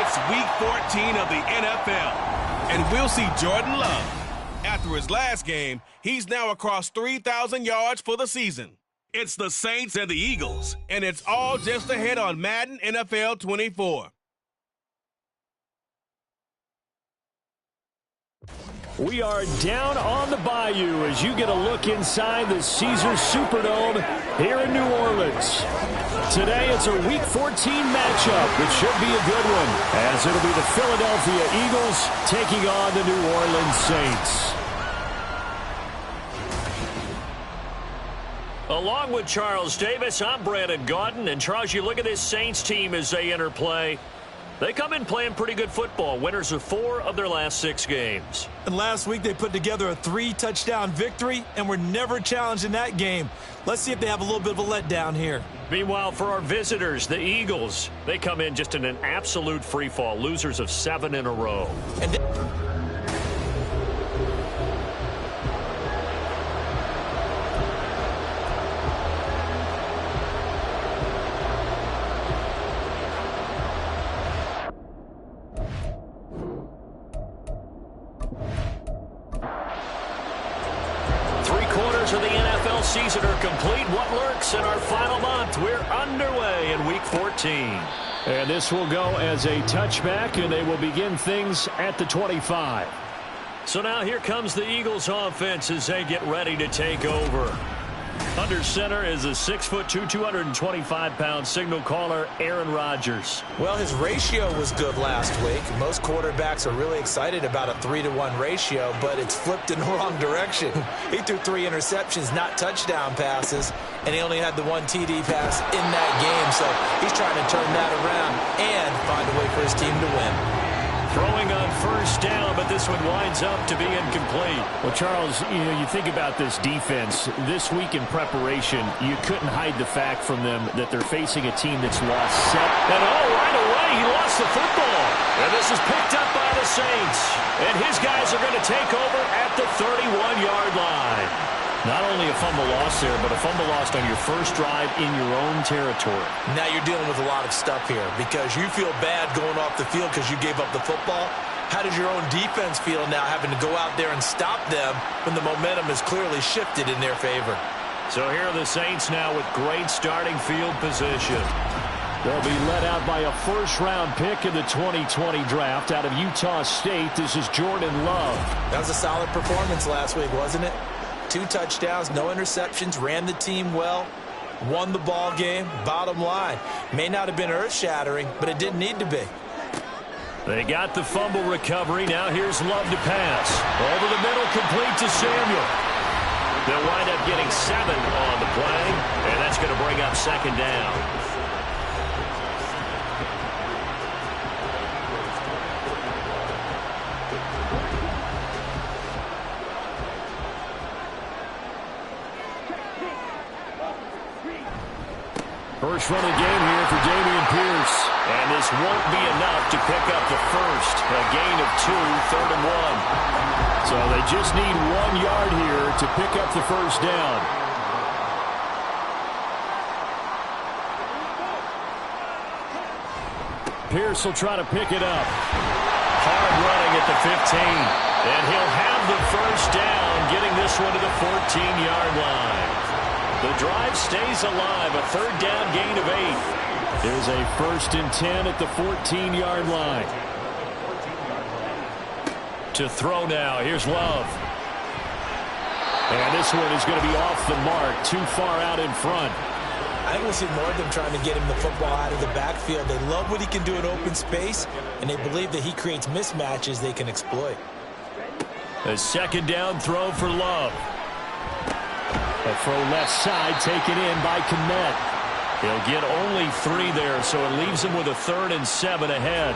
It's Week 14 of the NFL, and we'll see Jordan Love. After his last game, he's now across 3,000 yards for the season. It's the Saints and the Eagles, and it's all just ahead on Madden NFL 24. We are down on the bayou as you get a look inside the Caesars Superdome here in New Orleans. Today it's a Week 14 matchup. It should be a good one, as it'll be the Philadelphia Eagles taking on the New Orleans Saints. Along with Charles Davis, I'm Brandon Gaudin. And Charles, you look at this Saints team as they enter play. They come in playing pretty good football, winners of 4 of their last 6 games. And last week they put together a 3-touchdown victory and were never challenged in that game. Let's see if they have a little bit of a letdown here. Meanwhile, for our visitors, the Eagles, they come in just in an absolute free fall, losers of 7 in a row. And 3/4 of the NFL season are complete. What lurks in our final month? We're underway in Week 14. And this will go as a touchback, and they will begin things at the 25. So now here comes the Eagles offense as they get ready to take over. Under center is a 6'2", 225-pound signal caller, Aaron Rodgers. well, his ratio was good last week. Most quarterbacks are really excited about a 3-to-1 ratio, but it's flipped in the wrong direction. He threw 3 interceptions, not touchdown passes, and he only had the 1 TD pass in that game. So he's trying to turn that around and find a way for his team to win. Throwing on first down, but this one winds up to be incomplete. Well, Charles, you think about this defense. This week in preparation, you couldn't hide the fact from them that they're facing a team that's lost 7. And right away, he lost the football. And this is picked up by the Saints. And his guys are going to take over at the 31-yard line. Not only a fumble loss there, but a fumble lost on your first drive in your own territory. Now you're dealing with a lot of stuff here because you feel bad going off the field because you gave up the football. How does your own defense feel now having to go out there and stop them when the momentum is clearly shifted in their favor? So here are the Saints now with great starting field position. They'll be led out by a first-round pick in the 2020 draft out of Utah State. This is Jordan Love. That was a solid performance last week, wasn't it? 2 touchdowns, no interceptions, ran the team well, won the ball game. Bottom line, may not have been earth-shattering, but it didn't need to be. They got the fumble recovery. Now here's Love to pass. Over the middle, complete to Samuel. They'll wind up getting 7 on the play, and that's going to bring up second down. First run of the game here for Dameon Pierce. And this won't be enough to pick up the first. A gain of 2, 3rd and 1. So they just need 1 yard here to pick up the first down. Pierce will try to pick it up. Hard running at the 15. And he'll have the first down, getting this one to the 14-yard line. The drive stays alive, a 3rd down gain of 8. There's a 1st and 10 at the 14-yard line. To throw now, here's Love. And this one is going to be off the mark, too far out in front. I think we'll see more of them trying to get him the football out of the backfield. They love what he can do in open space, and they believe that he creates mismatches they can exploit. A 2nd down throw for Love. A throw left side taken in by Kmet. He'll get only 3 there, so it leaves him with a 3rd and 7 ahead.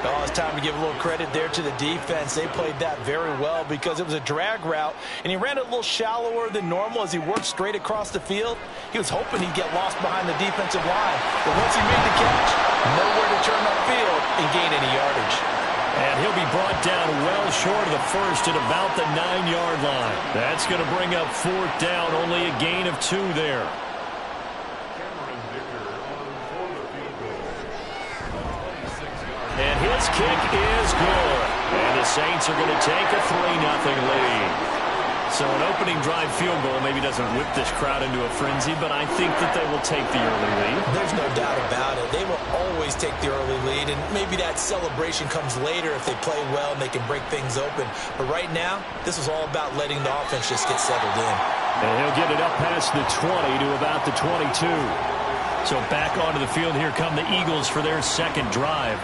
Oh, it's time to give a little credit there to the defense. They played that very well because it was a drag route, and he ran it a little shallower than normal as he worked straight across the field. He was hoping he'd get lost behind the defensive line, but once he made the catch, nowhere to turn upfield and gain any yardage. And he'll be brought down well short of the first at about the 9-yard line. That's going to bring up 4th down, only a gain of 2 there. And he'll This kick is good. And the Saints are going to take a 3-0 lead. So an opening drive field goal maybe doesn't whip this crowd into a frenzy, but I think that they will take the early lead. There's no doubt about it. They will always take the early lead, and maybe that celebration comes later if they play well and they can break things open. But right now, this is all about letting the offense just get settled in. And he'll get it up past the 20 to about the 22. So back onto the field, here come the Eagles for their second drive.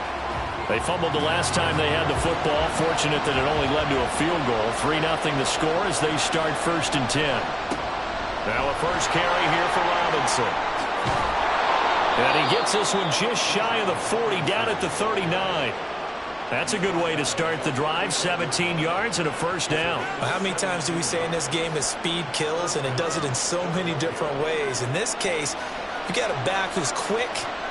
They fumbled the last time they had the football. Fortunate that it only led to a field goal. 3-0 the score as they start 1st and 10. Now a first carry here for Robinson. And he gets this one just shy of the 40, down at the 39. That's a good way to start the drive. 17 yards and a first down. How many times do we say in this game that speed kills, and it does it in so many different ways? In this case, you got a back who's quick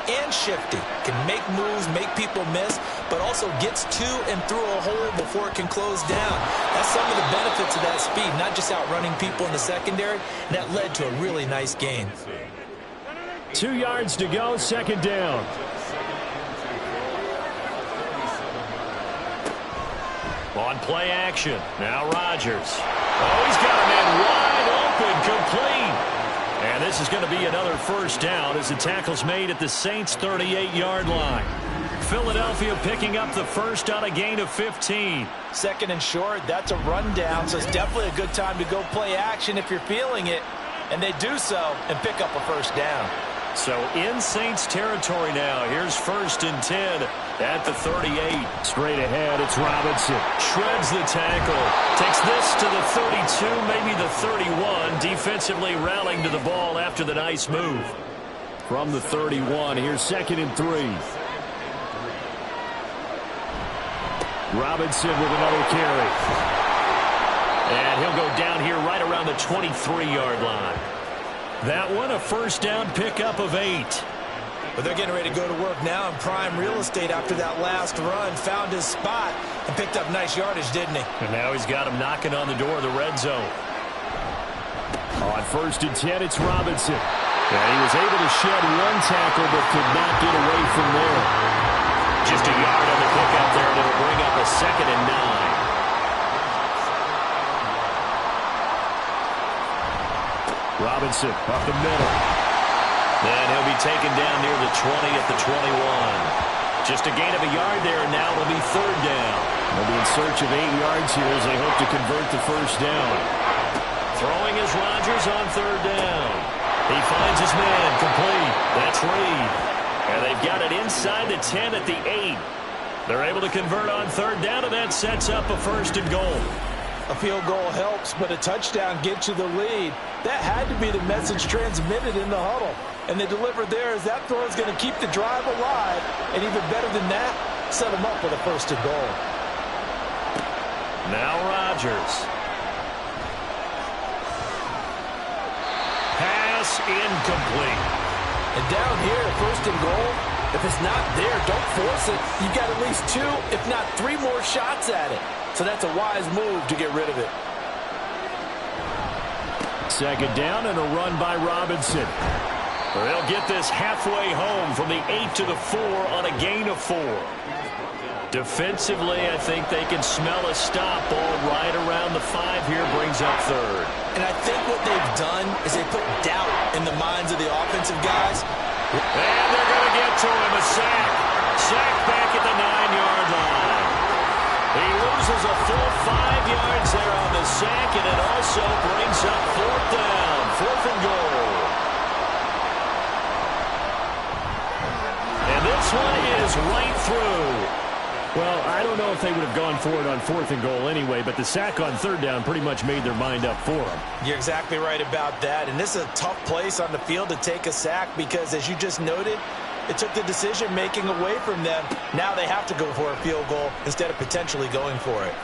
and shifty, can make moves, make people miss, but also gets to and through a hole before it can close down. That's some of the benefits of that speed, not just outrunning people in the secondary. And that led to a really nice gain. 2 yards to go, 2nd down. On play action, now Rodgers. Oh, he's got a man wide open, complete. And this is going to be another first down as the tackle's made at the Saints' 38-yard line. Philadelphia picking up the first on a gain of 15. 2nd and short, that's a rundown, so it's definitely a good time to go play action if you're feeling it. And they do so and pick up a first down. So in Saints territory now. Here's 1st and 10 at the 38. Straight ahead, it's Robinson. Shreds the tackle. Takes this to the 32, maybe the 31. Defensively rallying to the ball after the nice move. From the 31, here's 2nd and 3. Robinson with another carry. And he'll go down here right around the 23-yard line. That one, a first down pickup of 8. But they're getting ready to go to work now in prime real estate after that last run. Found his spot and picked up nice yardage, didn't he? And now he's got him knocking on the door of the red zone. On 1st and 10, it's Robinson. And he was able to shed one tackle but could not get away from there. Just a yard on the pickup there, and it'll bring up a 2nd and 9. Robinson up the middle. And he'll be taken down near the 20 at the 21. Just a gain of a yard there, and now it'll be 3rd down. They'll be in search of 8 yards here as they hope to convert the first down. Throwing is Rodgers on 3rd down. He finds his man, complete. That's Reed. And they've got it inside the 10 at the 8. They're able to convert on 3rd down, and that sets up a 1st and goal. A field goal helps, but a touchdown gets you the lead. That had to be the message transmitted in the huddle. And they delivered there as that throw is going to keep the drive alive. And even better than that, set them up with a 1st and goal. Now Rodgers. Pass incomplete. And down here, 1st and goal, if it's not there, don't force it. You've got at least 2, if not 3 more shots at it. So that's a wise move to get rid of it. 2nd down and a run by Robinson. They'll get this halfway home from the 8 to the 4 on a gain of 4. Defensively, I think they can smell a stop. Ball right around the 5 here, brings up 3rd. And I think what they've done is they put doubt in the minds of the offensive guys. And they're going to get to him, a sack. Sack back at the 9-yard line. He loses a full 5 yards there on the sack, and it also brings up 4th down, 4th and goal. And this one is right through. Well, I don't know if they would have gone for it on 4th and goal anyway, but the sack on 3rd down pretty much made their mind up for them. You're exactly right about that, and this is a tough place on the field to take a sack because, as you just noted, it took the decision-making away from them. Now they have to go for a field goal instead of potentially going for it.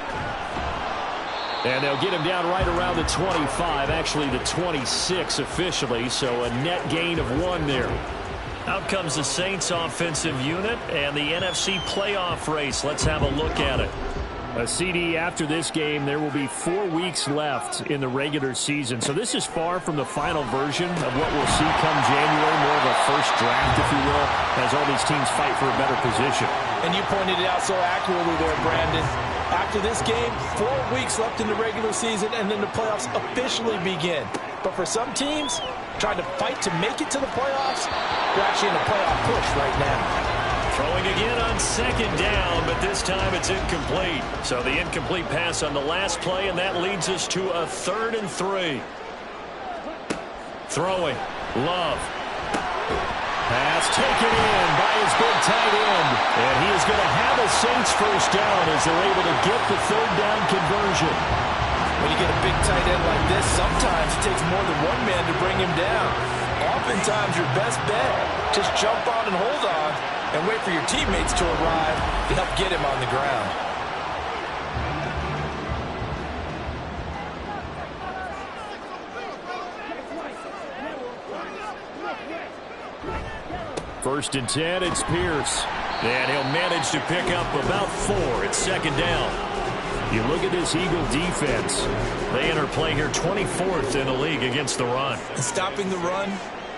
And they'll get him down right around the 25, actually the 26 officially, so a net gain of 1 there. Out comes the Saints offensive unit and the NFC playoff race. Let's have a look at it. A CD after this game. There will be 4 weeks left in the regular season. So this is far from the final version of what we'll see come January, more of a first draft, if you will, as all these teams fight for a better position. And you pointed it out so accurately there, Brandon. After this game, 4 weeks left in the regular season, and then the playoffs officially begin. But for some teams, trying to fight to make it to the playoffs, they're actually in a playoff push right now. Throwing again on second down, but this time it's incomplete. So the incomplete pass on the last play, and that leads us to a 3rd and 3. Throwing. Love. Pass taken in by his big tight end. And he is going to have a Saints first down as they're able to get the 3rd down conversion. When you get a big tight end like this, sometimes it takes more than one man to bring him down. Oftentimes your best bet, just jump on and hold on and wait for your teammates to arrive to help get him on the ground. First and 10, it's Pierce. And he'll manage to pick up about 4. It's second down. You look at this Eagle defense. They enter play here 24th in the league against the run. And stopping the run,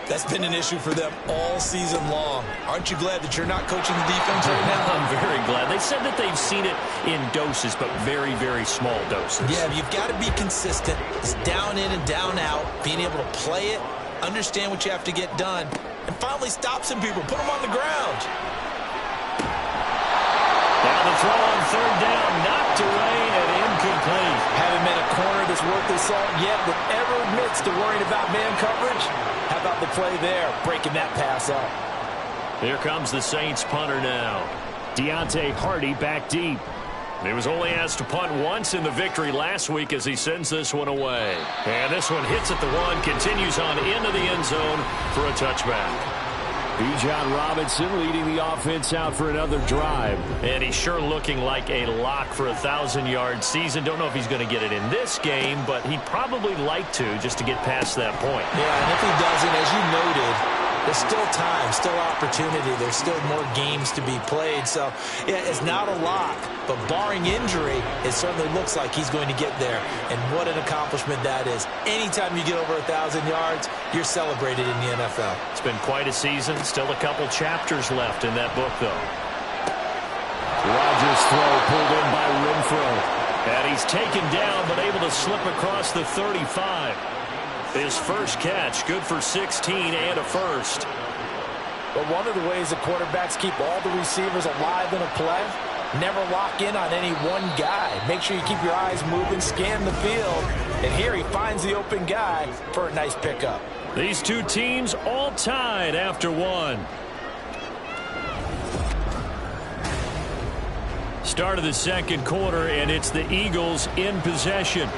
that's been an issue for them all season long. Aren't you glad that you're not coaching the defense right now? I'm very glad. They said that they've seen it in doses, but very, very small doses. Yeah, you've got to be consistent. It's down in and down out, being able to play it, understand what you have to get done, and finally stop some people, put them on the ground. Now the throw on 3rd down, knocked away and incomplete. Haven't met a corner that's worth their salt yet that ever admits to worrying about man coverage. How about the play there, breaking that pass up? Here comes the Saints punter now. Deontay Hardy back deep. He was only asked to punt once in the victory last week as he sends this one away. And this one hits at the 1, continues on into the end zone for a touchback. Bijan Robinson leading the offense out for another drive. And he's sure looking like a lock for a 1,000-yard season. Don't know if he's going to get it in this game, but he'd probably like to just to get past that point. Yeah, and if he doesn't, as you noted, there's still time, still opportunity. There's still more games to be played. So, yeah, it's not a lot, but barring injury, it certainly looks like he's going to get there. And what an accomplishment that is. Anytime you get over 1,000 yards, you're celebrated in the NFL. It's been quite a season. Still a couple chapters left in that book, though. Rodgers' throw pulled in by Renfro. And he's taken down, but able to slip across the 35. His first catch, good for 16 and a first. But one of the ways the quarterbacks keep all the receivers alive in a play, never lock in on any one guy. Make sure you keep your eyes moving, scan the field. And here he finds the open guy for a nice pickup. These two teams all tied after 1. Start of the second quarter, and it's the Eagles in possession.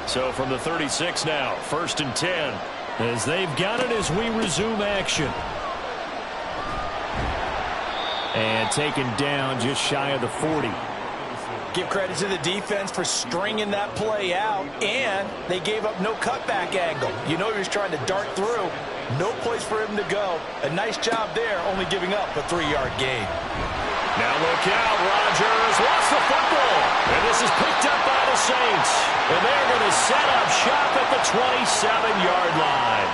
So from the 36 now, 1st and 10, as they've got it as we resume action. And taken down just shy of the 40. Give credit to the defense for stringing that play out, and they gave up no cutback angle. You know he was trying to dart through. No place for him to go. A nice job there, only giving up a 3-yard gain. Now look out, Rodgers lost the football. And this is picked up by the Saints. And they're going to set up shop at the 27-yard line.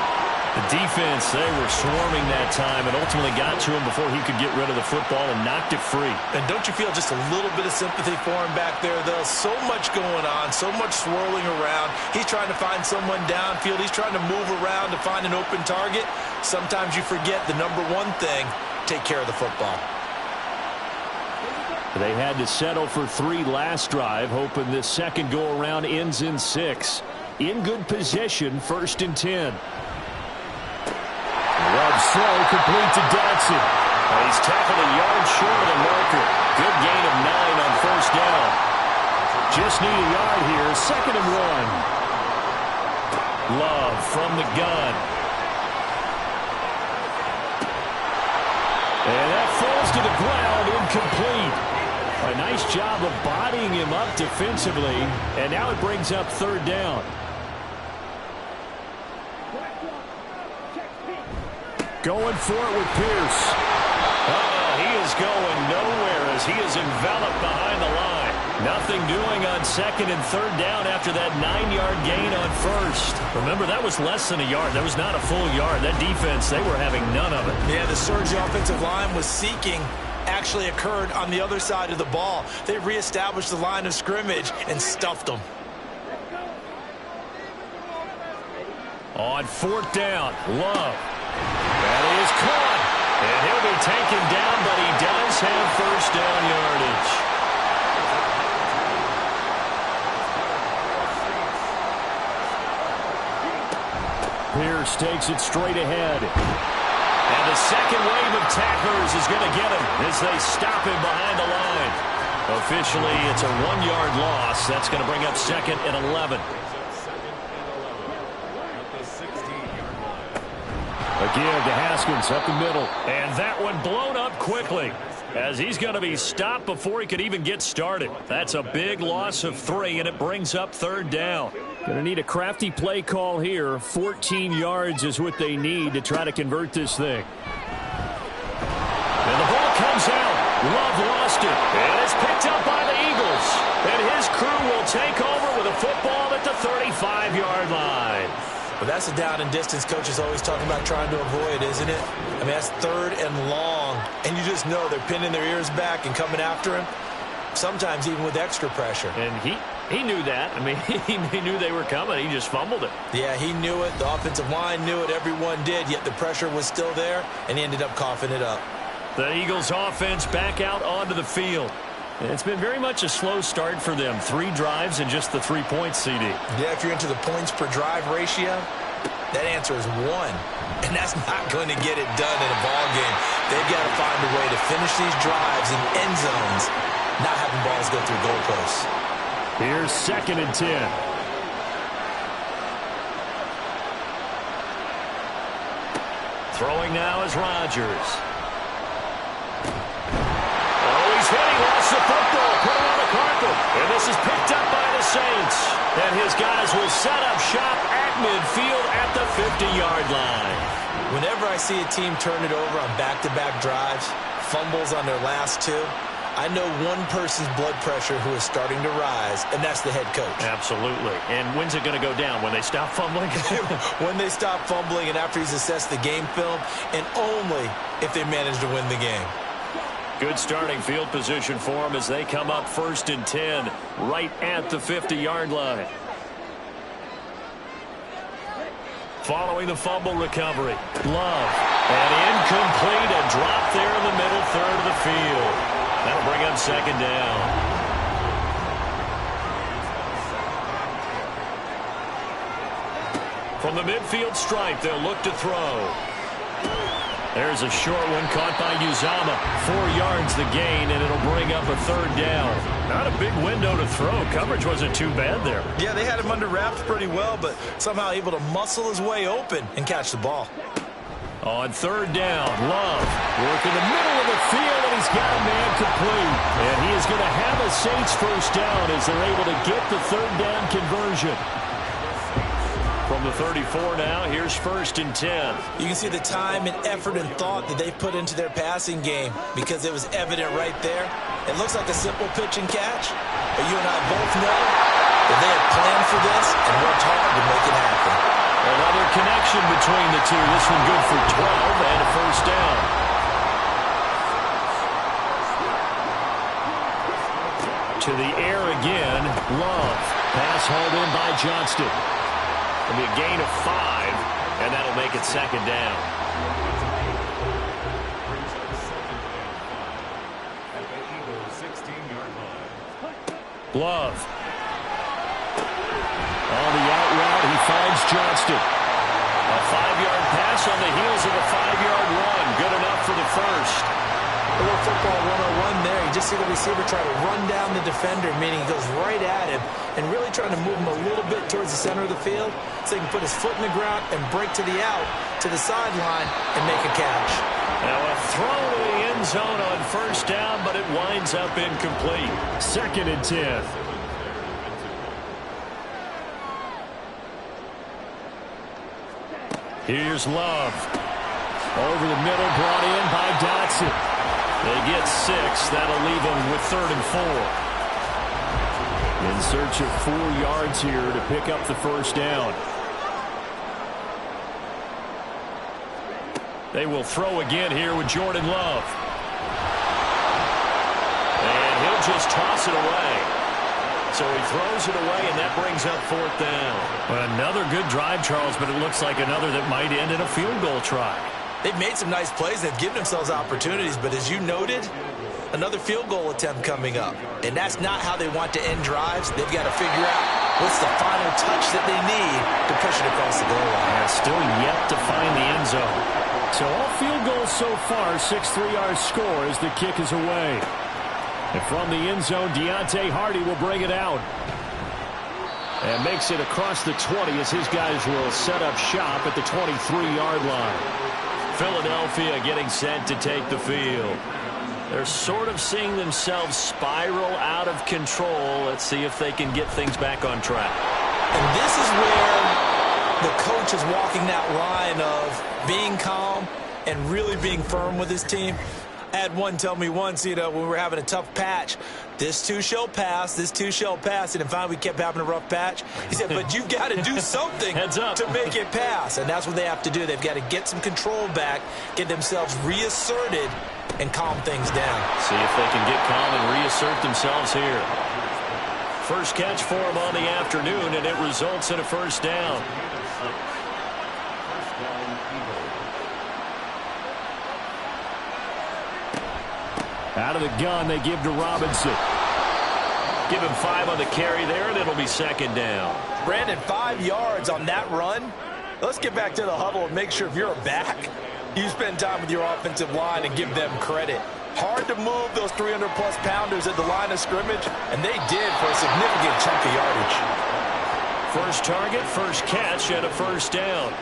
The defense, they were swarming that time and ultimately got to him before he could get rid of the football and knocked it free. And don't you feel just a little bit of sympathy for him back there, though? So much going on, so much swirling around. He's trying to find someone downfield. He's trying to move around to find an open target. Sometimes you forget the number one thing, take care of the football. They had to settle for 3 last drive, hoping this second go-around ends in 6. In good position, 1st and 10. Love throw complete to Dotson. He's tackled a yard short of the marker. Good gain of 9 on 1st down. Just need a yard here, 2nd and 1. Love from the gun. And that falls to the ground, incomplete. A nice job of bodying him up defensively, and now it brings up 3rd down. Going for it with Pierce. He is going nowhere as he is enveloped behind the line. Nothing doing on second and third down after that 9-yard gain on first. Remember, that was less than a yard. That was not a full yard. That defense, they were having none of it. Yeah, the surge the offensive line was seeking actually occurred on the other side of the ball. They reestablished the line of scrimmage and stuffed them. On fourth down, Love. That is caught. And he'll be taken down, but he does have first down yardage. Pierce takes it straight ahead. And the second wave of tacklers is going to get him as they stop him behind the line. Officially, it's a 1-yard loss. That's going to bring up second and 11. Again to Haskins up the middle. And that one blown up quickly as he's going to be stopped before he could even get started. That's a big loss of 3, and it brings up third down. Going to need a crafty play call here. 14 yards is what they need to try to convert this thing. And the ball comes out. Love lost it. And it's picked up by the Eagles. And his crew will take over with a football at the 35-yard line. But that's a down and distance coaches always talking about trying to avoid, isn't it? I mean, that's third and long. And you just know they're pinning their ears back and coming after him. Sometimes even with extra pressure. And he knew that. I mean, he knew they were coming. He just fumbled it. Yeah, he knew it. The offensive line knew it. Everyone did. Yet the pressure was still there, and he ended up coughing it up. The Eagles offense back out onto the field. It's been very much a slow start for them. 3 drives and just the 3 points, CD. Yeah, if you're into the points per drive ratio, that answer is 1. And that's not going to get it done in a ball game. They've got to find a way to finish these drives in end zones, not having balls go through goalposts. Here's second and 10. Throwing now is Rodgers. He lost the football, put it on the carpet, and this is picked up by the Saints. And his guys will set up shop at midfield at the 50-yard line. Whenever I see a team turn it over on back-to-back drives, fumbles on their last 2, I know one person's blood pressure who is starting to rise, and that's the head coach. Absolutely. And when's it going to go down? When they stop fumbling? When they stop fumbling and after he's assessed the game film, and only if they manage to win the game. Good starting field position for them as they come up first and 10 right at the 50-yard line. Following the fumble recovery, Love. And incomplete, a drop there in the middle third of the field. That'll bring up second down. From the midfield stripe, they'll look to throw. There's a short one caught by Uzama. 4 yards the gain, and it'll bring up a third down. Not a big window to throw. Coverage wasn't too bad there. Yeah, they had him under wraps pretty well, but somehow able to muscle his way open and catch the ball. On third down, Love working the middle of the field, and he's got a man complete. And he is going to have a Saints first down as they're able to get the third down conversion. From the 34 now, here's first and 10. You can see the time and effort and thought that they put into their passing game because it was evident right there. It looks like a simple pitch and catch, but you and I both know that they have planned for this and worked hard to make it happen. Another connection between the two. This one good for 12 and a first down. To the air again, Love. Pass hauled in by Johnston. It'll be a gain of 5, and that'll make it second down. Love. On the out route, he finds Johnston. A 5-yard pass on the heels of a 5-yard run. Good enough for the first. A little football 101 there. You just see the receiver try to run down the defender, meaning he goes right at him and really trying to move him a little bit towards the center of the field so he can put his foot in the ground and break to the out, to the sideline, and make a catch. Now a throw to the end zone on first down, but it winds up incomplete. Second and 10. Here's Love. Over the middle, brought in by Dotson. They get 6. That'll leave them with 3rd and 4. In search of 4 yards here to pick up the first down. They will throw again here with Jordan Love. And he'll just toss it away. So he throws it away, and that brings up 4th down. Well, another good drive, Charles, but it looks like another that might end in a field goal try. They've made some nice plays. They've given themselves opportunities, but as you noted, another field goal attempt coming up. And that's not how they want to end drives. They've got to figure out what's the final touch that they need to push it across the goal line. And still yet to find the end zone. So all field goals so far, 6 3-yard score as the kick is away. And from the end zone, Deontay Hardy will bring it out. And makes it across the 20 as his guys will set up shop at the 23-yard line. Philadelphia getting set to take the field. They're sort of seeing themselves spiral out of control. Let's see if they can get things back on track. And this is where the coach is walking that line of being calm and really being firm with his team. I had one tell me once, when we were having a tough patch, this too shall pass, this too shall pass. And finally we kept having a rough patch. He said, but you've got to do something to make it pass. And that's what they have to do. They've got to get some control back, get themselves reasserted, and calm things down. See if they can get calm and reassert themselves here. First catch for them on the afternoon, and it results in a first down. Out of the gun, they give to Robinson. Give him 5 on the carry there, and it'll be 2nd down. Brandon, 5 yards on that run. Let's get back to the huddle and make sure if you're a back, you spend time with your offensive line and give them credit. Hard to move those 300-plus pounders at the line of scrimmage, and they did for a significant chunk of yardage. First target, first catch, and a first down.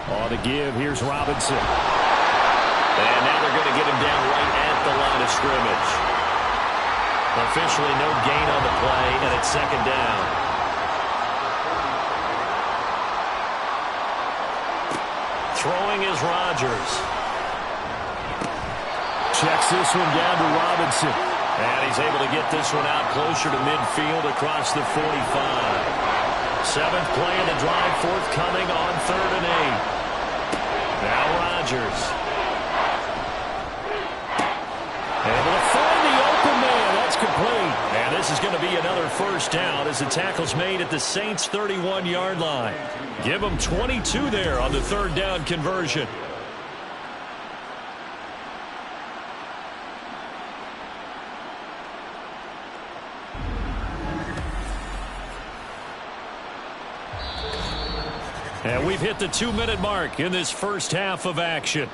On the give, here's Robinson. And now they're going to get him down right at the line of scrimmage. Officially no gain on the play, and it's 2nd down. Throwing is Rodgers. Checks this one down to Robinson. And he's able to get this one out closer to midfield across the 45. 7th play of the drive, forthcoming on 3rd and 8. Now Rodgers. Able to find the open man. That's complete. And this is going to be another first down as the tackle's made at the Saints' 31-yard line. Give them 22 there on the 3rd down conversion. And we've hit the 2-minute mark in this first half of action.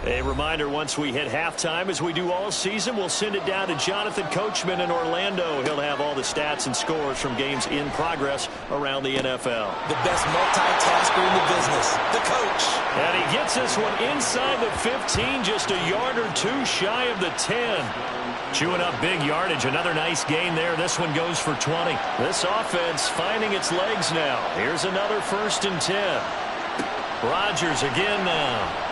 A reminder, once we hit halftime, as we do all season, we'll send it down to Jonathan Coachman in Orlando. He'll have all the stats and scores from games in progress around the NFL. The best multitasker in the business, the coach. And he gets this one inside the 15, just a yard or 2 shy of the 10. Chewing up big yardage. Another nice gain there. This one goes for 20. This offense finding its legs now. Here's another 1st and 10. Rodgers again now.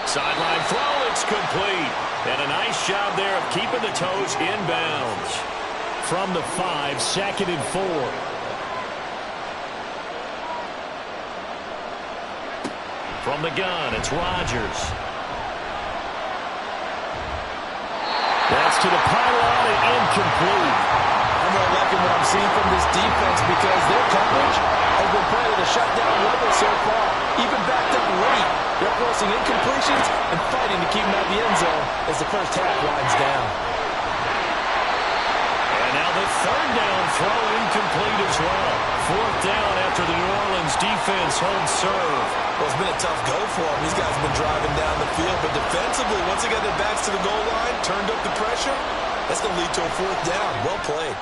Sideline throw, it's complete. And a nice job there of keeping the toes inbounds. From the 5, 2nd and 4. From the gun, it's Rodgers. That's to the pylon and incomplete. I'm really liking what I'm seeing from this defense because their coverage has been playing at a shutdown level so far. Even backed up late, they're forcing incompletions and fighting to keep them out of the end zone as the first half winds down. And now the 3rd down throw incomplete as well. 4th down after the New Orleans defense holds serve. Well, it's been a tough go for them. These guys have been driving down the field, but defensively, once they got their backs to the goal line, turned up the pressure, that's going to lead to a 4th down. Well played.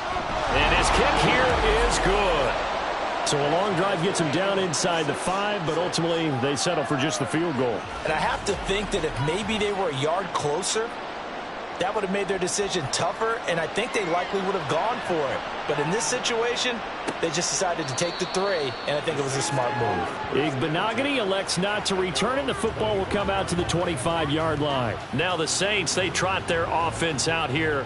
And his kick here is good. So a long drive gets them down inside the 5, but ultimately they settle for just the field goal. And I have to think that if maybe they were a yard closer, that would have made their decision tougher, and I think they likely would have gone for it. But in this situation, they just decided to take the 3, and I think it was a smart move. Igbenogany elects not to return, and the football will come out to the 25-yard line. Now the Saints, they trot their offense out here.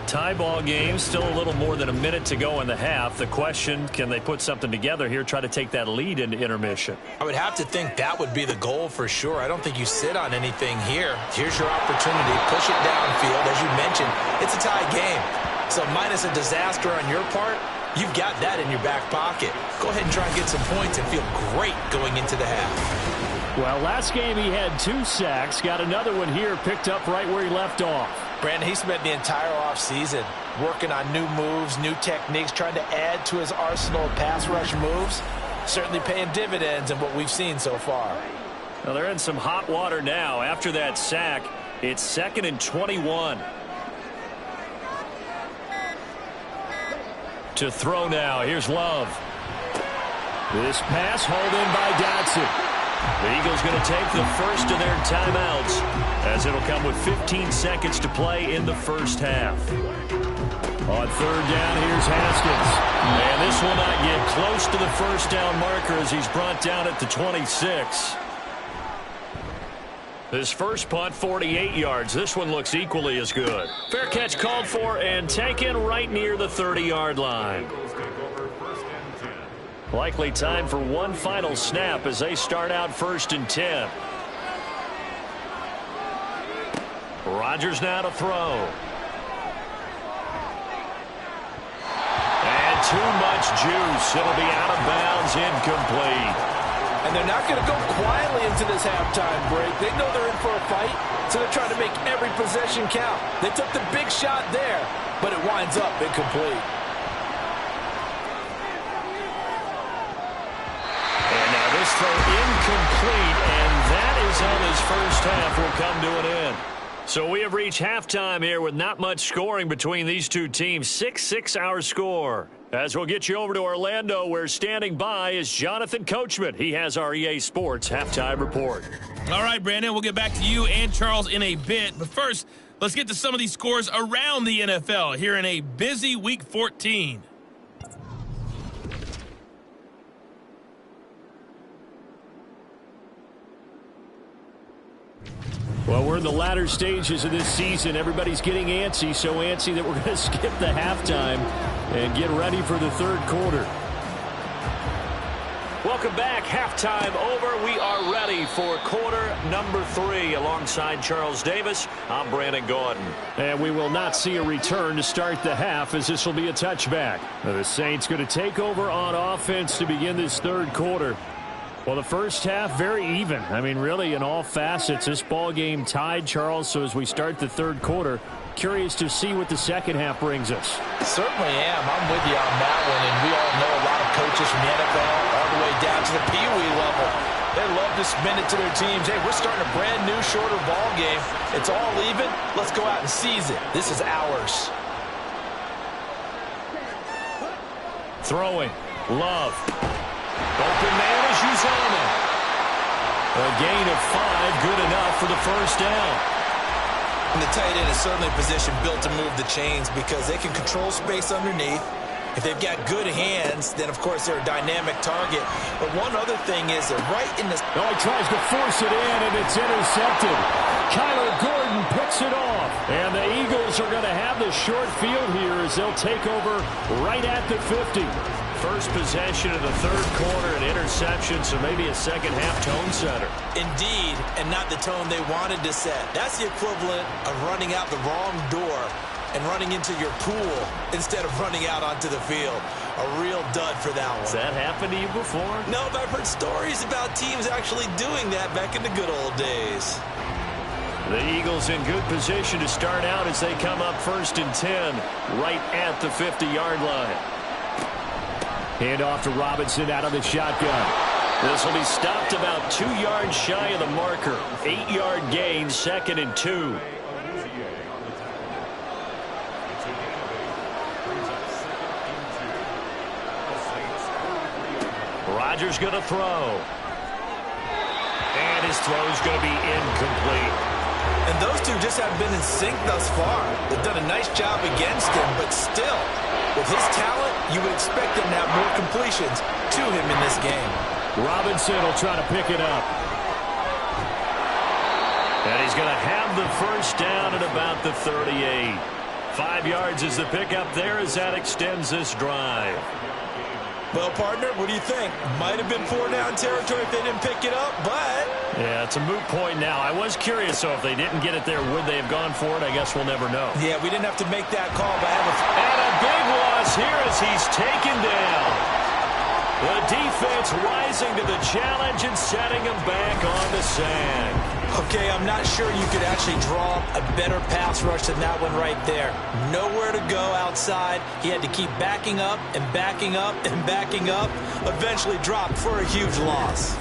Tie ball game, still a little more than a minute to go in the half. The question, can they put something together here, try to take that lead into intermission? I would have to think that would be the goal for sure. I don't think you sit on anything here. Here's your opportunity. Push it downfield. As you mentioned, it's a tie game. So minus a disaster on your part, you've got that in your back pocket. Go ahead and try and get some points and feel great going into the half. Well, last game he had 2 sacks. Got another one here, picked up right where he left off. Brandon, he spent the entire offseason working on new moves, new techniques, trying to add to his arsenal of pass rush moves. Certainly paying dividends in what we've seen so far. Well, they're in some hot water now. After that sack, it's 2nd and 21. To throw now. Here's Love. This pass hauled in by Dotson. The Eagles going to take the first of their timeouts as it'll come with 15 seconds to play in the first half. On 3rd down, here's Haskins. And this will not get close to the first down marker as he's brought down at the 26. His first punt, 48 yards. This one looks equally as good. Fair catch called for and taken right near the 30-yard line. Likely time for one final snap as they start out 1st and 10. Rodgers now to throw. And too much juice. It'll be out of bounds, incomplete. And they're not going to go quietly into this halftime break. They know they're in for a fight, so they're trying to make every possession count. They took the big shot there, but it winds up incomplete. This throw incomplete, and that is how this first half will come to an end. So we have reached halftime here with not much scoring between these two teams. 6-6 our score. As we'll get you over to Orlando, where standing by is Jonathan Coachman. He has our EA Sports halftime report. All right, Brandon, we'll get back to you and Charles in a bit. But first, let's get to some of these scores around the NFL here in a busy Week 14. Well, we're in the latter stages of this season. Everybody's getting antsy, so antsy that we're going to skip the halftime and get ready for the 3rd quarter. Welcome back. Halftime over. We are ready for quarter number 3. Alongside Charles Davis, I'm Brandon Gordon. And we will not see a return to start the half, as this will be a touchback. Now, the Saints going to take over on offense to begin this 3rd quarter. Well, the first half, very even. I mean, really, in all facets, this ball game tied, Charles. So as we start the 3rd quarter, curious to see what the second half brings us. Certainly am. I'm with you on that one. And we all know a lot of coaches from the NFL all the way down to the Pee Wee level. They love to spin it to their teams. Hey, we're starting a brand new, shorter ball game. It's all even. Let's go out and seize it. This is ours. Throwing. Love. Open man is Uzoma. A gain of 5, good enough for the first down. And the tight end is certainly a position built to move the chains because they can control space underneath. If they've got good hands, then, of course, they're a dynamic target. But one other thing is they're right in the... Oh, he tries to force it in, and it's intercepted. Kyler Gordon picks it off. And the Eagles are going to have the short field here as they'll take over right at the 50. First possession of the 3rd quarter, an interception, so maybe a second-half tone setter. Indeed, and not the tone they wanted to set. That's the equivalent of running out the wrong door and running into your pool instead of running out onto the field. A real dud for that one. Has that happened to you before? No, but I've heard stories about teams actually doing that back in the good old days. The Eagles in good position to start out as they come up 1st and 10, right at the 50-yard line. Hand off to Robinson out of the shotgun. This will be stopped about 2 yards shy of the marker. 8-yard gain, 2nd and 2. Rodgers going to throw. And his throw is going to be incomplete. And those two just haven't been in sync thus far. They've done a nice job against him, but still, with his talent, you would expect him to have more completions to him in this game. Robinson will try to pick it up. And he's going to have the first down at about the 38. 5 yards is the pickup there as that extends this drive. Well, partner, what do you think? Might have been 4-down territory if they didn't pick it up, but... Yeah, it's a moot point now. I was curious, so if they didn't get it there, would they have gone for it? I guess we'll never know. Yeah, we didn't have to make that call, but And a big loss here as he's taken down. The defense rising to the challenge and setting him back on the sack. Okay, I'm not sure you could actually draw a better pass rush than that one right there. Nowhere to go outside. He had to keep backing up and backing up and backing up. Eventually dropped for a huge loss.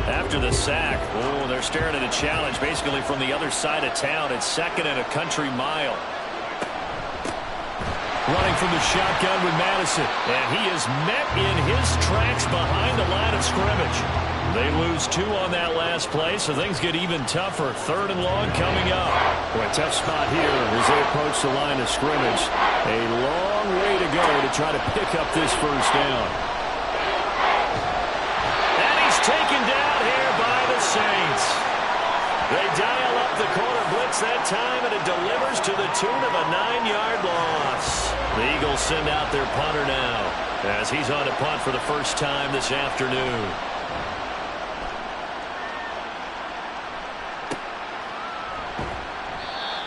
After the sack, they're staring at a challenge basically from the other side of town. It's 2nd and a country mile. Running from the shotgun with Madison. And he is met in his tracks behind the line of scrimmage. They lose 2 on that last play, so things get even tougher. 3rd and long coming up. Boy, tough spot here as they approach the line of scrimmage. A long way to go to try to pick up this first down. And he's taken down here by the Saints. They dial up the corner blitz that time, and it delivers to the tune of a 9-yard loss. The Eagles send out their punter now as he's on to punt for the first time this afternoon.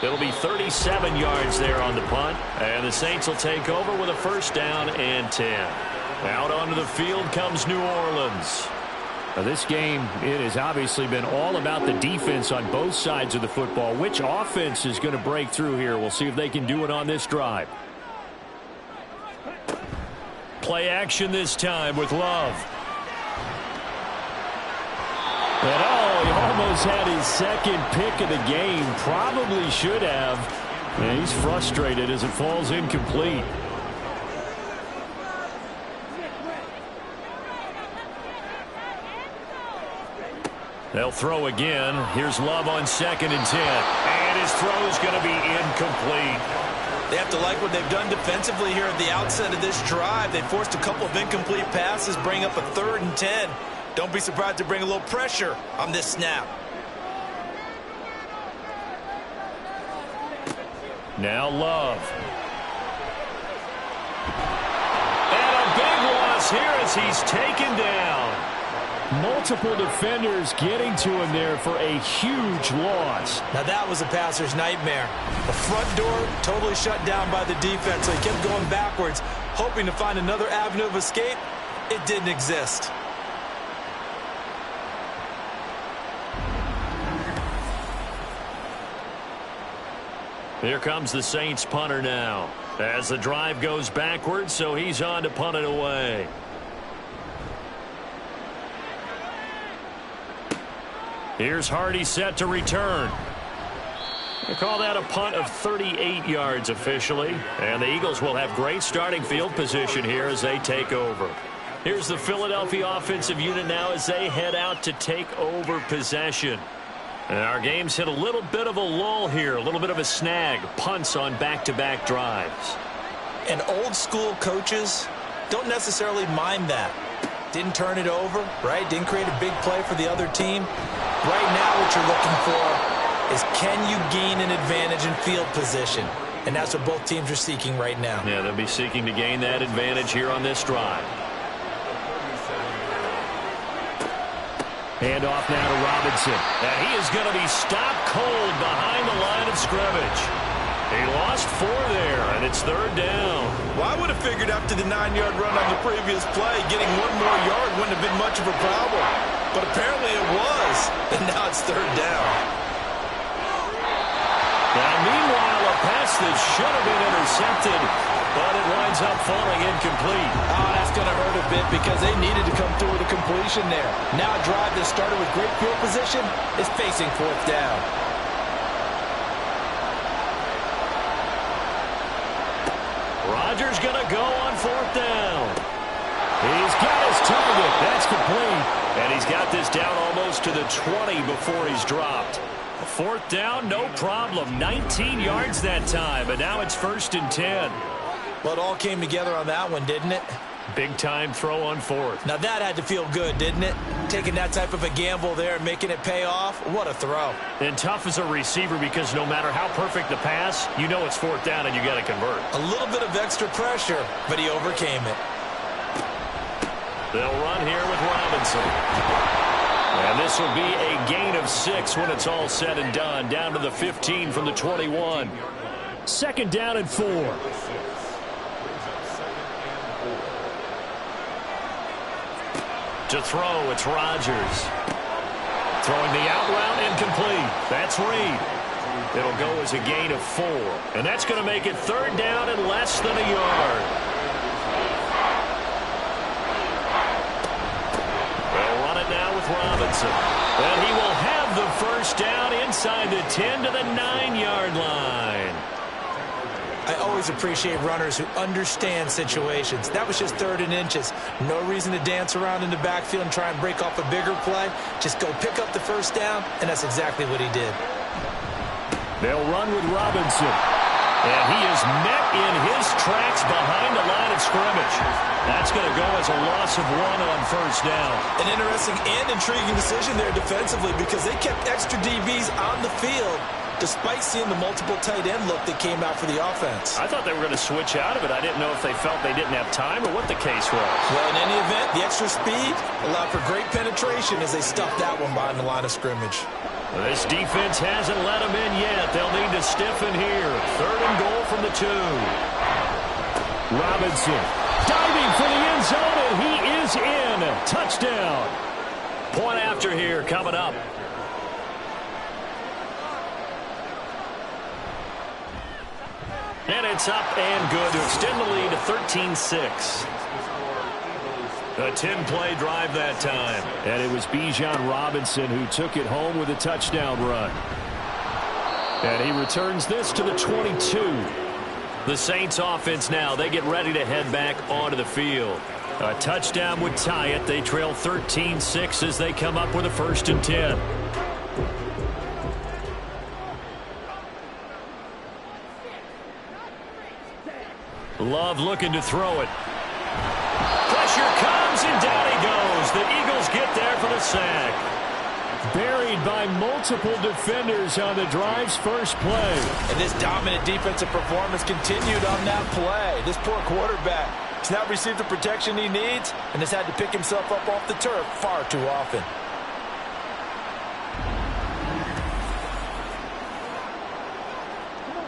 It'll be 37 yards there on the punt, and the Saints will take over with a first down and 10. Out onto the field comes New Orleans. Now this game, it has obviously been all about the defense on both sides of the football. Which offense is going to break through here? We'll see if they can do it on this drive. Play action this time with Love. And he almost had his second pick of the game. Probably should have. And he's frustrated as it falls incomplete. They'll throw again. Here's Love on 2nd and 10. And his throw is going to be incomplete. They have to like what they've done defensively here at the outset of this drive. They forced a couple of incomplete passes, bring up a 3rd and 10. Don't be surprised to bring a little pressure on this snap. Now Love. And a big loss here as he's taken down. Multiple defenders getting to him there for a huge loss. Now that was a passer's nightmare. The front door totally shut down by the defense, so he kept going backwards, hoping to find another avenue of escape. It didn't exist. Here comes the Saints punter now as the drive goes backwards, so he's on to punt it away. Here's Hardy set to return. They call that a punt of 38 yards officially, and the Eagles will have great starting field position here as they take over. Here's the Philadelphia offensive unit now as they head out to take over possession. And our game's hit a little bit of a lull here, a little bit of a snag, punts on back-to-back drives. And old-school coaches don't necessarily mind that. Didn't turn it over, right? Didn't create a big play for the other team. Right now what you're looking for is can you gain an advantage in field position? And that's what both teams are seeking right now. Yeah, they'll be seeking to gain that advantage here on this drive. Hand off now to Robinson. And he is going to be stopped cold behind the line of scrimmage. He lost 4 there, and it's 3rd down. Well, I would have figured after the 9-yard run on the previous play, getting 1 more yard wouldn't have been much of a problem. But apparently it was, and now it's 3rd down. Now, meanwhile, a pass that should have been intercepted, but it winds up falling incomplete. Oh, that's going to hurt a bit because they needed to come through with a completion there. Now a drive that started with great field position is facing 4th down. Rodgers going to go on 4th down. He's got his target. That's complete. And he's got this down almost to the 20 before he's dropped. A fourth down, no problem. 19 yards that time, and now it's 1st and 10. Well, it all came together on that one, didn't it? Big-time throw on 4th. Now that had to feel good, didn't it? Taking that type of a gamble there and making it pay off. What a throw. And tough as a receiver because no matter how perfect the pass, you know it's 4th down and you got to convert. A little bit of extra pressure, but he overcame it. They'll run here with Robinson. And this will be a gain of 6 when it's all said and done. Down to the 15 from the 21. 2nd down and 4. To throw, it's Rodgers. Throwing the out route incomplete. That's Reed. It'll go as a gain of 4. And that's going to make it 3rd down and less than a yard. They'll run it now with Robinson. And he will have the 1st down inside the 10 to the 9-yard line. I always appreciate runners who understand situations. That was just 3rd and inches. No reason to dance around in the backfield and try and break off a bigger play. Just go pick up the 1st down, and that's exactly what he did. They'll run with Robinson. And he is met in his tracks behind the line of scrimmage. That's going to go as a loss of 1 on 1st down. An interesting and intriguing decision there defensively because they kept extra DBs on the field despite seeing the multiple tight end look that came out for the offense. I thought they were going to switch out of it. I didn't know if they felt they didn't have time or what the case was. Well, in any event, the extra speed allowed for great penetration as they stuffed that one behind the line of scrimmage. This defense hasn't let them in yet. They'll need to stiffen here. 3rd and goal from the 2. Robinson diving for the end zone, and he is in. Touchdown. Point after here coming up. And it's up and good to extend the lead to 13-6. A 10-play drive that time. And it was Bijan Robinson who took it home with a touchdown run. And he returns this to the 22. The Saints offense now, they get ready to head back onto the field. A touchdown would tie it. They trail 13-6 as they come up with a 1st and 10. Love looking to throw it. Pressure comes, and down he goes. The Eagles get there for the sack. Buried by multiple defenders on the drive's first play. And this dominant defensive performance continued on that play. This poor quarterback has not received the protection he needs and has had to pick himself up off the turf far too often.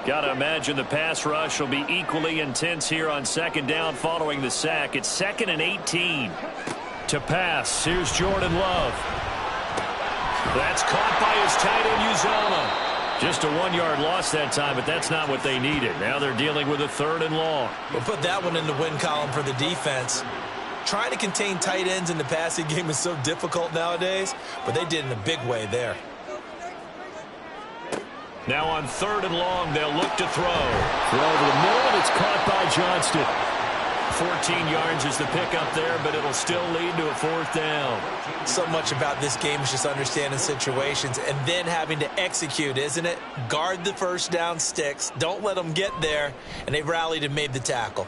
Got to imagine the pass rush will be equally intense here on 2nd down following the sack. It's 2nd and 18. To pass, here's Jordan Love. That's caught by his tight end, Uzomah. Just a 1-yard loss that time, but that's not what they needed. Now they're dealing with a 3rd and long. We'll put that one in the win column for the defense. Trying to contain tight ends in the passing game is so difficult nowadays, but they did in a big way there. Now on 3rd and long, they'll look to throw. Throw over the middle, and it's caught by Johnston. 14 yards is the pickup there, but it'll still lead to a 4th down. So much about this game is just understanding situations and then having to execute, isn't it? Guard the 1st down sticks. Don't let them get there, and they rallied and made the tackle.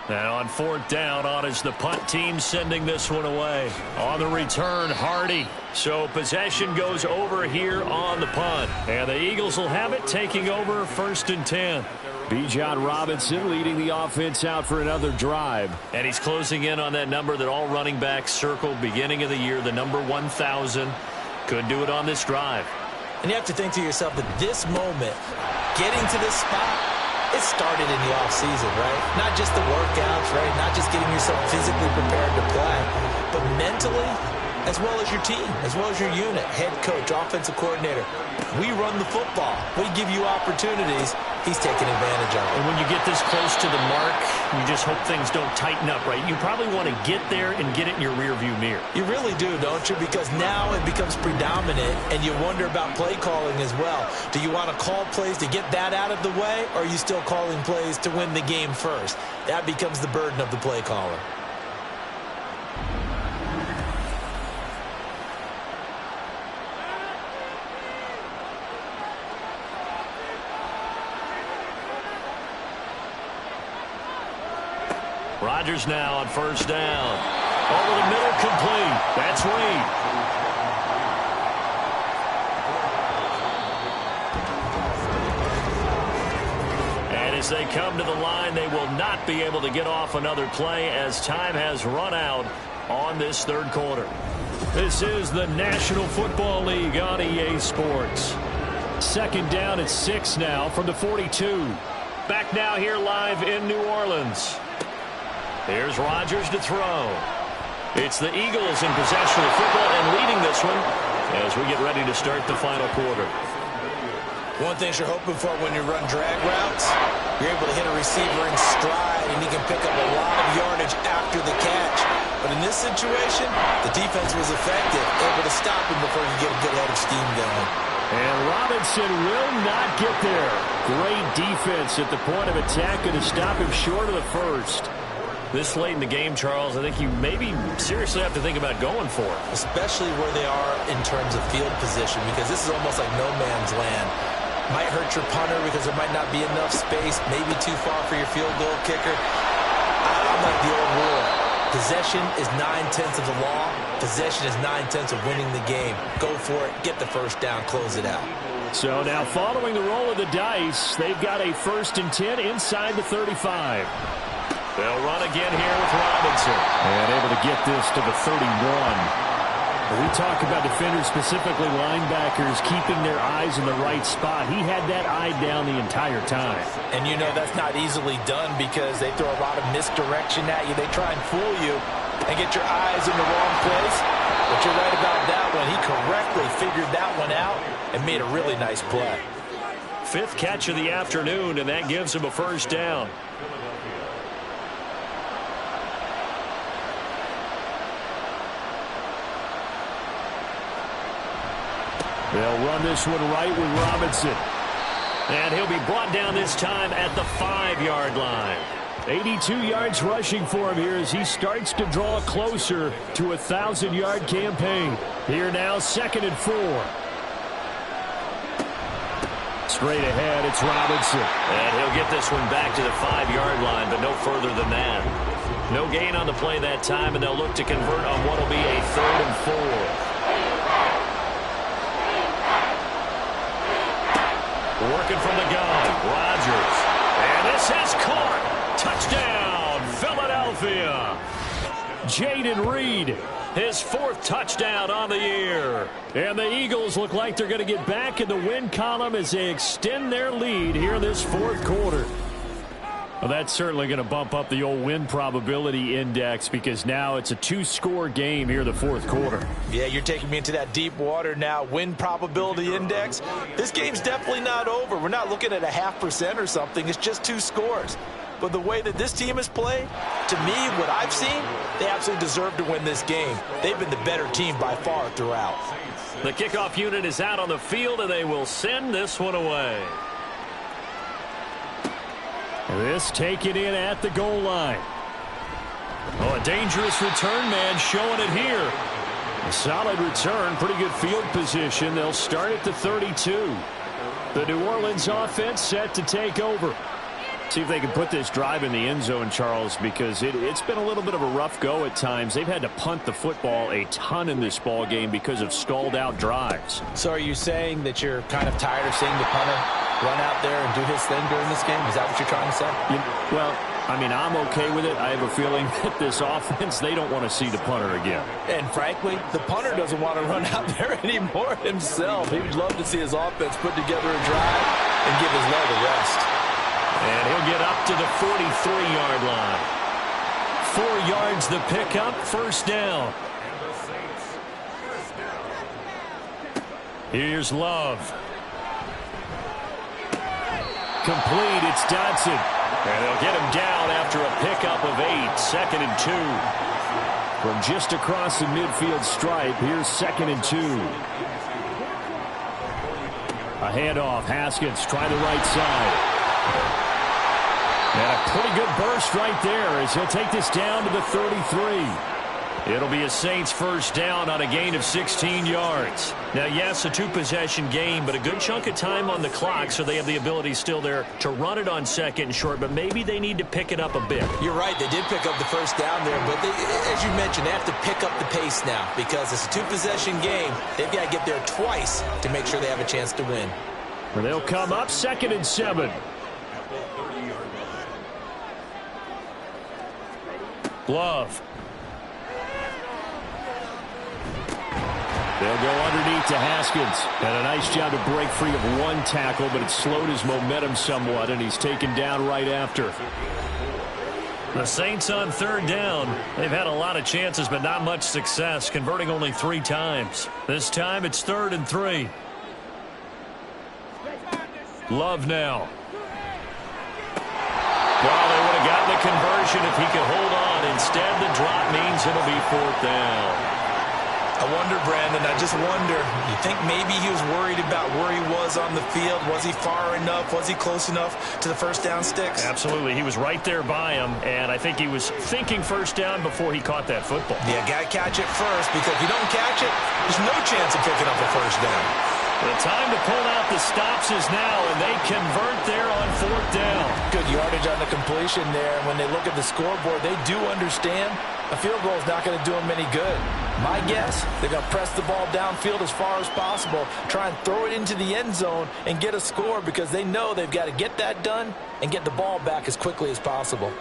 Now on 4th down, on is the punt team sending this one away. On the return, Hardy. So possession goes over here on the punt. And the Eagles will have it, taking over 1st and 10. Bijan Robinson leading the offense out for another drive. And he's closing in on that number that all running backs circled beginning of the year, the number 1,000. Could do it on this drive. And you have to think to yourself that this moment, getting to this spot, it started in the offseason, right? Not just the workouts, right? Not just getting yourself physically prepared to play, but mentally, as well as your team, as well as your unit, head coach, offensive coordinator. We run the football. We give you opportunities. He's taking advantage of it. And when you get this close to the mark, you just hope things don't tighten up, right? You probably want to get there and get it in your rearview mirror. You really do, don't you? Because now it becomes predominant, and you wonder about play calling as well. Do you want to call plays to get that out of the way, or are you still calling plays to win the game first? That becomes the burden of the play caller. Rodgers now on first down. Over the middle, complete. That's Reed. And as they come to the line, they will not be able to get off another play as time has run out on this third quarter. This is the National Football League on EA Sports. Second down at 6 now from the 42. Back now here live in New Orleans. Here's Rodgers to throw. It's the Eagles in possession of the football and leading this one as we get ready to start the final quarter. One thing you're hoping for when you run drag routes, you're able to hit a receiver in stride and he can pick up a lot of yardage after the catch. But in this situation, the defense was effective, able to stop him before he get a good head of steam going. And Robinson will not get there. Great defense at the point of attack, going to stop him short of the first. This late in the game, Charles, I think you maybe seriously have to think about going for it. Especially where they are in terms of field position, because this is almost like no man's land. Might hurt your punter because there might not be enough space, maybe too far for your field goal kicker. I'm like the old rule. Possession is 9/10 of the law. Possession is 9/10 of winning the game. Go for it, get the first down, close it out. So now following the roll of the dice, they've got a 1st and 10 inside the 35. They'll run again here with Robinson. And able to get this to the 31. We talk about defenders, specifically linebackers, keeping their eyes in the right spot. He had that eye down the entire time. And you know that's not easily done because they throw a lot of misdirection at you. They try and fool you and get your eyes in the wrong place. But you're right about that one. He correctly figured that one out and made a really nice play. 5th catch of the afternoon, and that gives him a first down. They'll run this one right with Robinson. And he'll be brought down this time at the 5-yard line. 82 yards rushing for him here as he starts to draw closer to a 1,000-yard campaign. Here now, 2nd and 4. Straight ahead, it's Robinson. And he'll get this one back to the 5-yard line, but no further than that. No gain on the play that time, and they'll look to convert on what will be a 3rd and 4. Working from the gun, Rodgers. And this is caught. Touchdown, Philadelphia. Jayden Reed, his 4th touchdown on the year. And the Eagles look like they're going to get back in the win column as they extend their lead here in this 4th quarter. Well, that's certainly going to bump up the old win probability index because now it's a 2-score game here in the 4th quarter. Yeah, you're taking me into that deep water now. Win probability index. This game's definitely not over. We're not looking at a 0.5% or something. It's just 2 scores. But the way that this team has played, to me, what I've seen, they absolutely deserve to win this game. They've been the better team by far throughout. The kickoff unit is out on the field, and they will send this one away. This taken in at the goal line. Oh, a dangerous return man showing it here. A solid return, pretty good field position. They'll start at the 32. The New Orleans offense set to take over. See if they can put this drive in the end zone, Charles, because it's been a little bit of a rough go at times. They've had to punt the football a ton in this ball game because of stalled out drives. So are you saying that you're kind of tired of seeing the punter run out there and do his thing during this game? Is that what you're trying to say? Well, I mean, I'm okay with it. I have a feeling that this offense, they don't want to see the punter again. And frankly, the punter doesn't want to run out there anymore himself. He would love to see his offense put together a drive and give his leg a rest. And he'll get up to the 43-yard line. 4 yards the pickup, first down. Here's Love. Complete, it's Dotson. And they'll get him down after a pickup of 8, 2nd and 2. From just across the midfield stripe, here's 2nd and 2. A handoff, Haskins trying the right side. And a pretty good burst right there as he'll take this down to the 33. It'll be a Saints first down on a gain of 16 yards. Now, yes, a two-possession game, but a good chunk of time on the clock, so they have the ability still there to run it on second and short, but maybe they need to pick it up a bit. You're right. They did pick up the first down there, but as you mentioned, they have to pick up the pace now because it's a two-possession game. They've got to get there twice to make sure they have a chance to win. And they'll come up 2nd and 7. Love. They'll go underneath to Haskins. And a nice job to break free of one tackle, but it slowed his momentum somewhat, and he's taken down right after. The Saints on 3rd down. They've had a lot of chances, but not much success, converting only 3 times. This time it's 3rd and 3. Love now. Well, they would have gotten the conversion if he could hold on. Instead, the drop means it'll be 4th down. I wonder, Brandon, I just wonder, you think maybe he was worried about where he was on the field? Was he far enough? Was he close enough to the first down sticks? Absolutely. He was right there by him, and I think he was thinking first down before he caught that football. Yeah, got to catch it first, because if you don't catch it, there's no chance of picking up a first down. The time to pull out the stops is now, and they convert there on 4th down. Good yardage on the completion there. When they look at the scoreboard, they do understand a field goal is not going to do them any good. My guess, they're going to press the ball downfield as far as possible, try and throw it into the end zone and get a score because they know they've got to get that done and get the ball back as quickly as possible.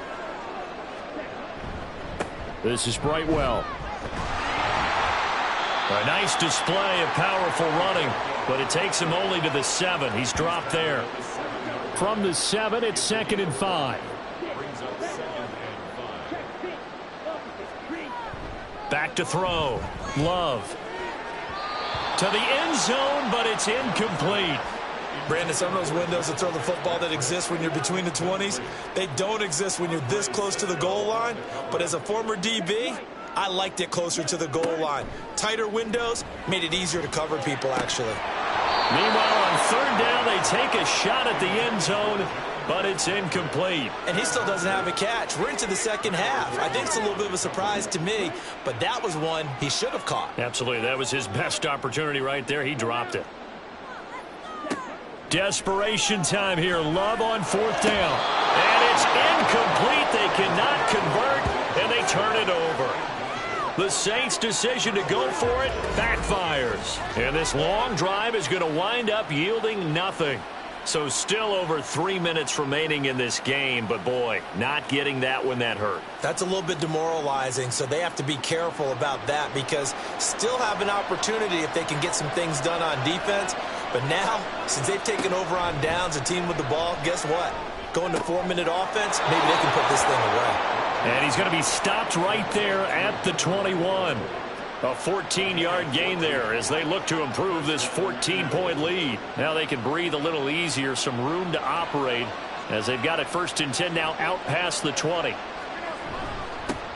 This is Brightwell. A nice display of powerful running, but it takes him only to the 7. He's dropped there. From the 7, it's 2nd and 5. Back to throw. Love. To the end zone, but it's incomplete. Brandon, some of those windows to throw the football that exist when you're between the 20s, they don't exist when you're this close to the goal line. But as a former DB, I liked it closer to the goal line. Tighter windows made it easier to cover people, actually. Meanwhile, on 3rd down, they take a shot at the end zone, but it's incomplete. And he still doesn't have a catch. We're into the second half. I think it's a little bit of a surprise to me, but that was one he should have caught. Absolutely. That was his best opportunity right there. He dropped it. Desperation time here. Love on 4th down. And it's incomplete. They cannot convert, and they turn it over. The Saints' decision to go for it backfires. And this long drive is going to wind up yielding nothing. So still over 3 minutes remaining in this game, but boy, not getting that when that hurt. That's a little bit demoralizing, so they have to be careful about that because still have an opportunity if they can get some things done on defense. But now, since they've taken over on downs, a team with the ball, guess what? Going to 4-minute offense, maybe they can put this thing away. And he's going to be stopped right there at the 21. A 14-yard gain there as they look to improve this 14-point lead. Now they can breathe a little easier, some room to operate as they've got it 1st and 10 now out past the 20.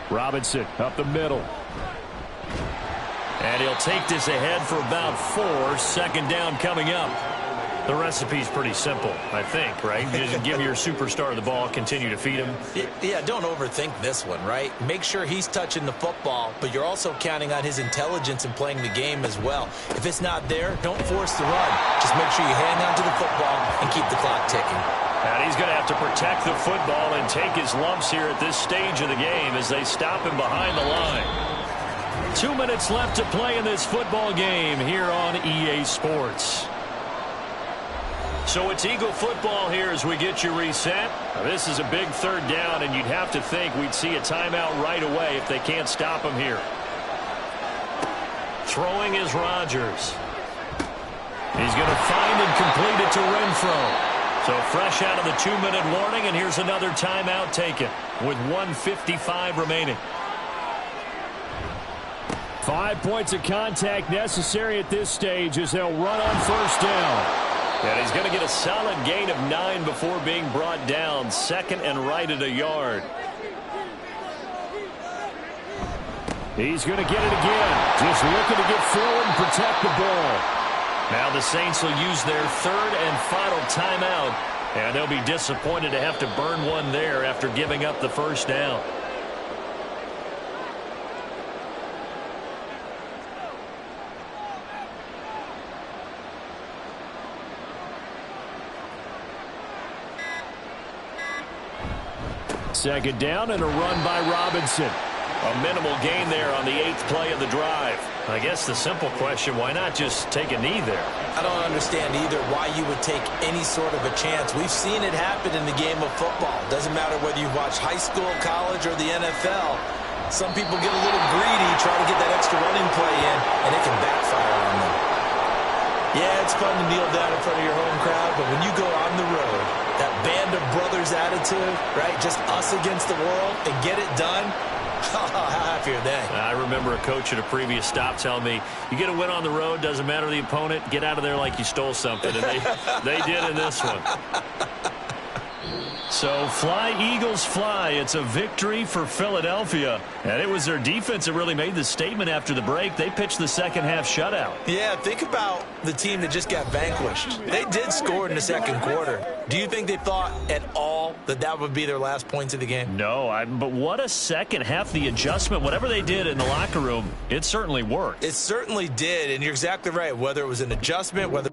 Robinson up the middle. And he'll take this ahead for about 4. 2nd down coming up. The recipe's pretty simple, I think, right? You just give your superstar the ball, continue to feed him. Yeah, don't overthink this one, right? Make sure he's touching the football, but you're also counting on his intelligence in playing the game as well. If it's not there, don't force the run. Just make sure you hang on to the football and keep the clock ticking. And he's going to have to protect the football and take his lumps here at this stage of the game as they stop him behind the line. 2 minutes left to play in this football game here on EA Sports. So it's Eagle football here as we get you reset. This is a big 3rd down, and you'd have to think we'd see a timeout right away if they can't stop him here. Throwing is Rodgers. He's going to find and complete it to Renfro. So fresh out of the 2-minute warning, and here's another timeout taken with 1:55 remaining. 5 points of contact necessary at this stage as they'll run on 1st down. And he's going to get a solid gain of 9 before being brought down. 2nd and right at a yard. He's going to get it again. Just looking to get forward and protect the ball. Now the Saints will use their 3rd and final timeout. And they'll be disappointed to have to burn one there after giving up the 1st down. Second down and a run by Robinson. A minimal gain there on the 8th play of the drive. I guess the simple question, why not just take a knee there? I don't understand either why you would take any sort of a chance. We've seen it happen in the game of football. Doesn't matter whether you watch high school, college, or the NFL. Some people get a little greedy, try to get that extra running play in, and it can backfire on them. Yeah, it's fun to kneel down in front of your home crowd, but when you go on the road, that band of brothers attitude, right, just us against the world, and get it done, how happy are they? I remember a coach at a previous stop telling me, you get a win on the road, doesn't matter the opponent, get out of there like you stole something. And they did in this one. So fly, Eagles, fly. It's a victory for Philadelphia. And it was their defense that really made the statement after the break. They pitched the second half shutout. Yeah, think about the team that just got vanquished. They did score in the second quarter. Do you think they thought at all that that would be their last points of the game? No, but what a second half. The adjustment, whatever they did in the locker room, it certainly worked. It certainly did, and you're exactly right. Whether it was an adjustment, whether